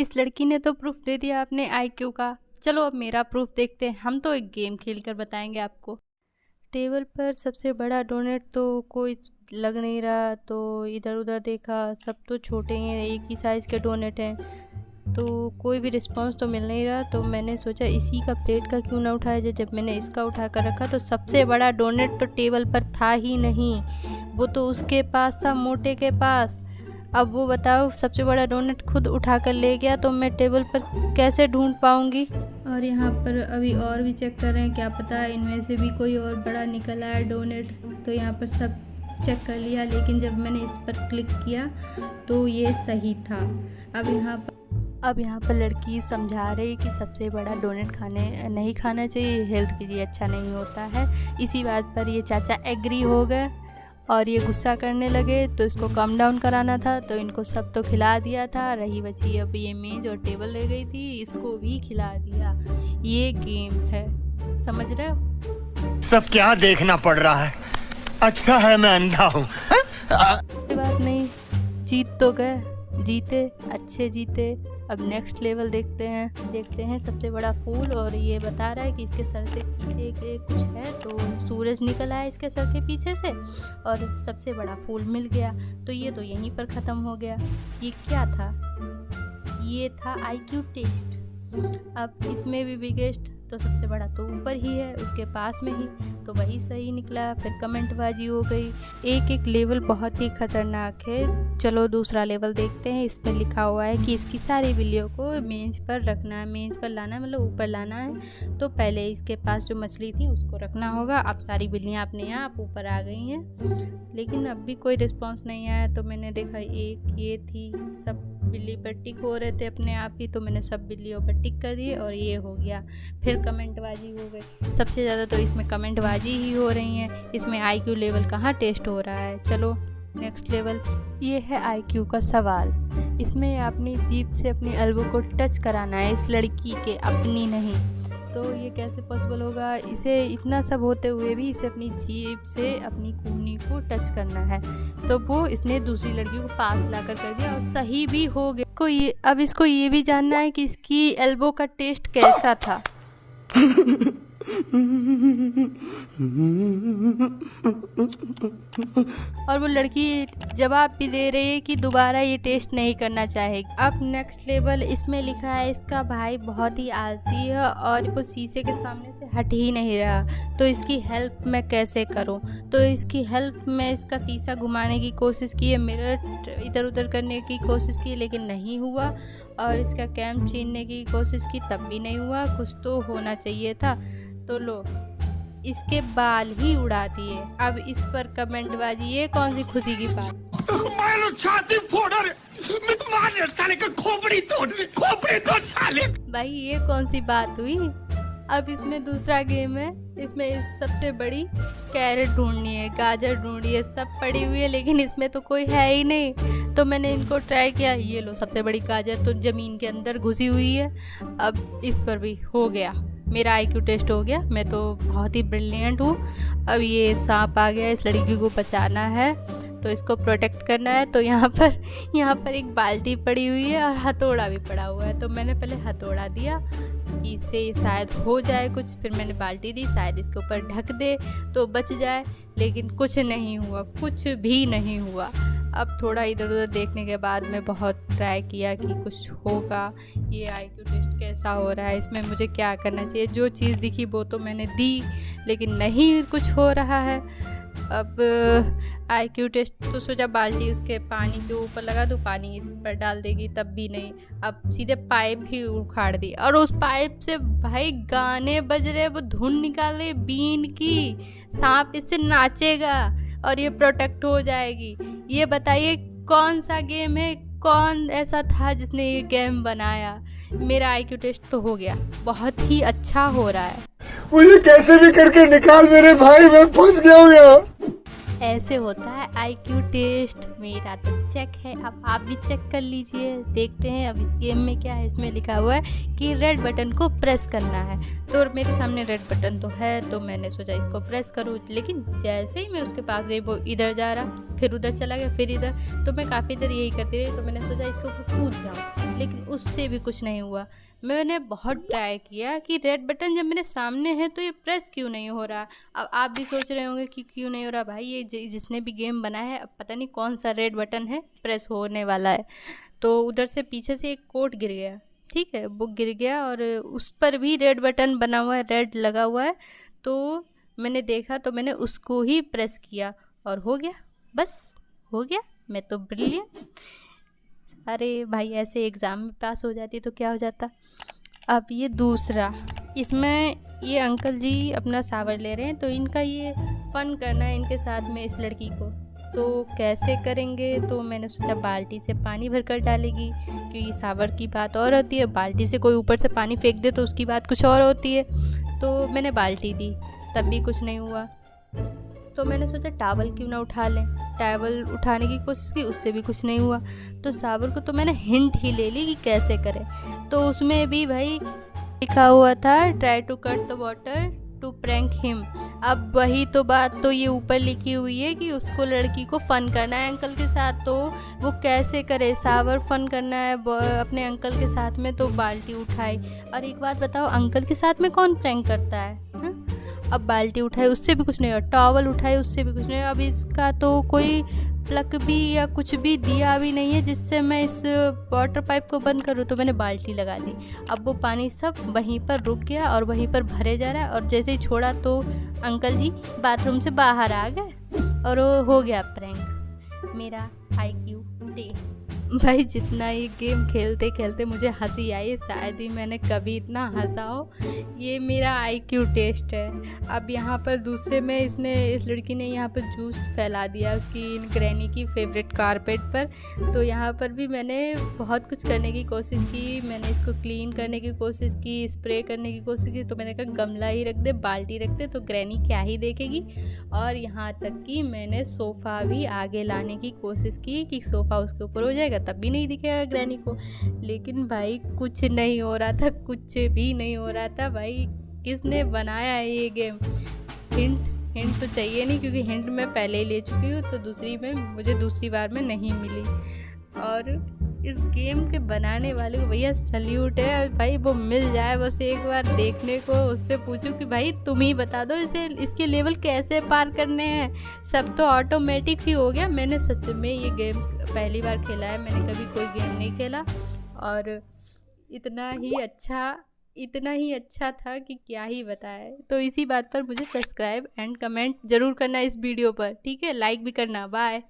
इस लड़की ने तो प्रूफ दे दिया अपने आईक्यू का। चलो अब मेरा प्रूफ देखते हैं। हम तो एक गेम खेल कर बताएंगे आपको। टेबल पर सबसे बड़ा डोनेट तो कोई लग नहीं रहा, तो इधर उधर देखा, सब तो छोटे ही हैं, एक ही साइज़ के डोनेट हैं, तो कोई भी रिस्पांस तो मिल नहीं रहा। तो मैंने सोचा इसी का प्लेट का क्यों ना उठाया जाए। जब मैंने इसका उठा कर रखा तो सबसे बड़ा डोनेट तो टेबल पर था ही नहीं, वो तो उसके पास था, मोटे के पास। अब वो बताओ, सबसे बड़ा डोनेट खुद उठा कर ले गया तो मैं टेबल पर कैसे ढूंढ पाऊंगी। और यहाँ पर अभी और भी चेक कर रहे हैं, क्या पता इनमें से भी कोई और बड़ा निकल आया डोनेट। तो यहाँ पर सब चेक कर लिया, लेकिन जब मैंने इस पर क्लिक किया तो ये सही था। अब यहाँ पर लड़की समझा रही कि सबसे बड़ा डोनेट नहीं खाना चाहिए, हेल्थ के लिए अच्छा नहीं होता है। इसी बात पर ये चाचा एग्री हो गए और ये गुस्सा करने लगे। तो इसको कम डाउन कराना था, तो इनको सब तो खिला दिया था, रही बची अब ये मेज और टेबल ले गई थी, इसको भी खिला दिया। ये गेम है, समझ रहे हो? सब क्या देखना पड़ रहा है। अच्छा है मैं अंधा हूँ। कोई बात नहीं, जीत तो गए, जीते, अच्छे जीते। अब नेक्स्ट लेवल देखते हैं सबसे बड़ा फूल। और ये बता रहा है कि इसके सर से पीछे के कुछ है, तो सूरज निकल आया इसके सर के पीछे से और सबसे बड़ा फूल मिल गया। तो ये तो यहीं पर ख़त्म हो गया। ये क्या था? ये था आईक्यू टेस्ट। अब इसमें भी बिगेस्ट तो सबसे बड़ा तो ऊपर ही है, उसके पास में ही, तो वही सही निकला। फिर कमेंटबाजी हो गई। एक लेवल बहुत ही खतरनाक है। चलो दूसरा लेवल देखते हैं। इसमें लिखा हुआ है कि इसकी सारी बिल्लियों को मेज पर रखना है, मेज पर लाना है, मतलब ऊपर लाना है। तो पहले इसके पास जो मछली थी उसको रखना होगा। अब सारी बिल्लियाँ अपने आप ऊपर आ गई हैं, लेकिन अब भी कोई रिस्पॉन्स नहीं आया। तो मैंने देखा एक ये थी, सब बिल्ली पर टिक हो रहे थे अपने आप ही, तो मैंने सब बिल्लियों पर टिक कर दिए और ये हो गया। फिर कमेंटबाजी हो गई, सबसे ज़्यादा तो इसमें कमेंटबाजी ही हो रही है। इसमें आईक्यू लेवल कहाँ टेस्ट हो रहा है। चलो नेक्स्ट लेवल, ये है आईक्यू का सवाल। इसमें अपनी जीभ से अपनी एल्बो को टच कराना है, इस लड़की के, अपनी नहीं। तो ये कैसे पॉसिबल होगा? इसे इतना सब होते हुए भी इसे अपनी जीभ से अपनी कूहनी को टच करना है। तो वो इसने दूसरी लड़की को पास लाकर कर दिया और सही भी हो गया। अब इसको ये भी जानना है कि इसकी एल्बो का टेस्ट कैसा था। और वो लड़की जवाब भी दे रही है कि दोबारा ये टेस्ट नहीं करना चाहेगी। अब नेक्स्ट लेवल, इसमें लिखा है इसका भाई बहुत ही आलसी है और वो शीशे के सामने से हट ही नहीं रहा, तो इसकी हेल्प मैं कैसे करूं। तो इसकी हेल्प में इसका शीशा घुमाने की कोशिश की है, मिरर इधर उधर करने की कोशिश की, लेकिन नहीं हुआ। और इसका कैम छीनने की कोशिश की, तब भी नहीं हुआ। कुछ तो होना चाहिए था। तो लो, इसके बाल ही उड़ा दिए। अब इस पर कमेंटबाजी, ये कौन सी खुशी की बात। छाती फोड़ साले का खोपड़ी तोड़ साले। भाई ये कौन सी बात हुई। अब इसमें दूसरा गेम है। इसमें सबसे बड़ी कैरेट ढूंढनी है, गाजर ढूंढनी है, सब पड़ी हुई है, लेकिन इसमें तो कोई है ही नहीं। तो मैंने इनको ट्राई किया, ये लो सबसे बड़ी गाजर तो ज़मीन के अंदर घुसी हुई है। अब इस पर भी हो गया, मेरा आईक्यू टेस्ट हो गया, मैं तो बहुत ही ब्रिलियंट हूँ। अब ये सांप आ गया, इस लड़की को बचाना है, तो इसको प्रोटेक्ट करना है। तो यहाँ पर एक बाल्टी पड़ी हुई है और हथौड़ा भी पड़ा हुआ है। तो मैंने पहले हथौड़ा दिया कि इससे शायद हो जाए कुछ, फिर मैंने बाल्टी दी, शायद इसके ऊपर ढक दे तो बच जाए, लेकिन कुछ नहीं हुआ, कुछ भी नहीं हुआ। अब थोड़ा इधर उधर देखने के बाद मैं बहुत ट्राई किया कि कुछ होगा, ये आईक्यू टेस्ट कैसा हो रहा है, इसमें मुझे क्या करना चाहिए। जो चीज़ दिखी वो तो मैंने दी, लेकिन नहीं कुछ हो रहा है। अब आईक्यू टेस्ट तो सोचा बाल्टी उसके पानी के ऊपर लगा दूँ, पानी इस पर डाल देगी, तब भी नहीं। अब सीधे पाइप ही उखाड़ दी और उस पाइप से भाई गाने बज रहे, वो धुन निकाले बीन की, सांप इससे नाचेगा और ये प्रोटेक्ट हो जाएगी। ये बताइए कौन सा गेम है, कौन ऐसा था जिसने ये गेम बनाया। मेरा आईक्यू टेस्ट तो हो गया, बहुत ही अच्छा हो रहा है। मुझे कैसे भी करके निकाल मेरे भाई, मैं फंस गया हूँ यहाँ। ऐसे होता है IQ टेस्ट। मेरा तो चेक है, अब आप भी चेक कर लीजिए। देखते हैं अब इस गेम में क्या है। इसमें लिखा हुआ है कि रेड बटन को प्रेस करना है, तो मेरे सामने रेड बटन तो है, तो मैंने सोचा इसको प्रेस करूँ। लेकिन जैसे ही मैं उसके पास गई वो इधर जा रहा, फिर उधर चला गया, फिर इधर, तो मैं काफ़ी देर यही करती रही। तो मैंने सोचा इसके ऊपर कूद जाऊँ, लेकिन उससे भी कुछ नहीं हुआ। मैंने बहुत ट्राई किया कि रेड बटन जब मेरे सामने है तो ये प्रेस क्यों नहीं हो रहा। अब आप भी सोच रहे होंगे कि क्यों नहीं हो रहा भाई, ये जिसने भी गेम बनाया है अब पता नहीं कौन सा रेड बटन है प्रेस होने वाला है। तो उधर से पीछे से एक कोट गिर गया, ठीक है, वो गिर गया और उस पर भी रेड बटन बना हुआ है, रेड लगा हुआ है। तो मैंने देखा तो मैंने उसको ही प्रेस किया और हो गया, बस हो गया। मैं तो ब्रिलियंट। अरे भाई ऐसे एग्ज़ाम में पास हो जाती तो क्या हो जाता। अब ये दूसरा, इसमें ये अंकल जी अपना शावर ले रहे हैं, तो इनका ये फन करना है इनके साथ में इस लड़की को। तो कैसे करेंगे, तो मैंने सोचा बाल्टी से पानी भर कर डालेगी, क्योंकि शावर की बात और होती है, बाल्टी से कोई ऊपर से पानी फेंक दे तो उसकी बात कुछ और होती है। तो मैंने बाल्टी दी, तब भी कुछ नहीं हुआ। तो मैंने सोचा टॉवल क्यों ना उठा लें, टॉवल उठाने की कोशिश की, उससे भी कुछ नहीं हुआ। तो शावर को तो मैंने हिंट ही ले ली कि कैसे करें। तो उसमें भी भाई लिखा हुआ था try to cut the water to prank him. अब वही तो बात तो ये ऊपर लिखी हुई है कि उसको लड़की को फ़न करना है अंकल के साथ, तो वो कैसे करे। शावर फ़न करना है अपने अंकल के साथ में, तो बाल्टी उठाई। और एक बात बताओ, अंकल के साथ में कौन प्रैंक करता है हा? अब बाल्टी उठाई, उससे भी कुछ नहीं हुआ। टॉवल उठाई, उससे भी कुछ नहीं हुआ। अब इसका तो कोई प्लग भी या कुछ भी दिया भी नहीं है जिससे मैं इस वाटर पाइप को बंद करूँ। तो मैंने बाल्टी लगा दी, अब वो पानी सब वहीं पर रुक गया और वहीं पर भरे जा रहा है। और जैसे ही छोड़ा तो अंकल जी बाथरूम से बाहर आ गए और वो हो गया प्रैंक। मेरा IQ टेस्ट। भाई जितना ये गेम खेलते खेलते मुझे हंसी आई, शायद ही मैंने कभी इतना हंसा हो। ये मेरा IQ टेस्ट है। अब यहाँ पर दूसरे में इस लड़की ने यहाँ पर जूस फैला दिया उसकी ग्रैनी की फेवरेट कारपेट पर। तो यहाँ पर भी मैंने बहुत कुछ करने की कोशिश की, मैंने इसको क्लीन करने की कोशिश की, स्प्रे करने की कोशिश की। तो मैंने कहा गमला ही रख दे, बाल्टी रख दे, तो ग्रैनी क्या ही देखेगी। और यहाँ तक कि मैंने सोफ़ा भी आगे लाने की कोशिश की कि सोफ़ा उसके ऊपर हो जाएगा, तब भी नहीं दिखेगा ग्रैनी को। लेकिन भाई कुछ नहीं हो रहा था, कुछ भी नहीं हो रहा था। भाई किसने बनाया है ये गेम। हिंट तो चाहिए नहीं, क्योंकि हिंट मैं पहले ही ले चुकी हूँ, तो मुझे दूसरी बार में नहीं मिली। और इस गेम के बनाने वाले को भैया सल्यूट है भाई। वो मिल जाए बस एक बार देखने को, उससे पूछूं कि भाई तुम ही बता दो इसके लेवल कैसे पार करने हैं। सब तो ऑटोमेटिक ही हो गया। मैंने सच में ये गेम पहली बार खेला है, मैंने कभी कोई गेम नहीं खेला। और इतना ही अच्छा था कि क्या ही बताए। तो इसी बात पर मुझे सब्सक्राइब एंड कमेंट ज़रूर करना इस वीडियो पर, ठीक है, लाइक भी करना। बाय।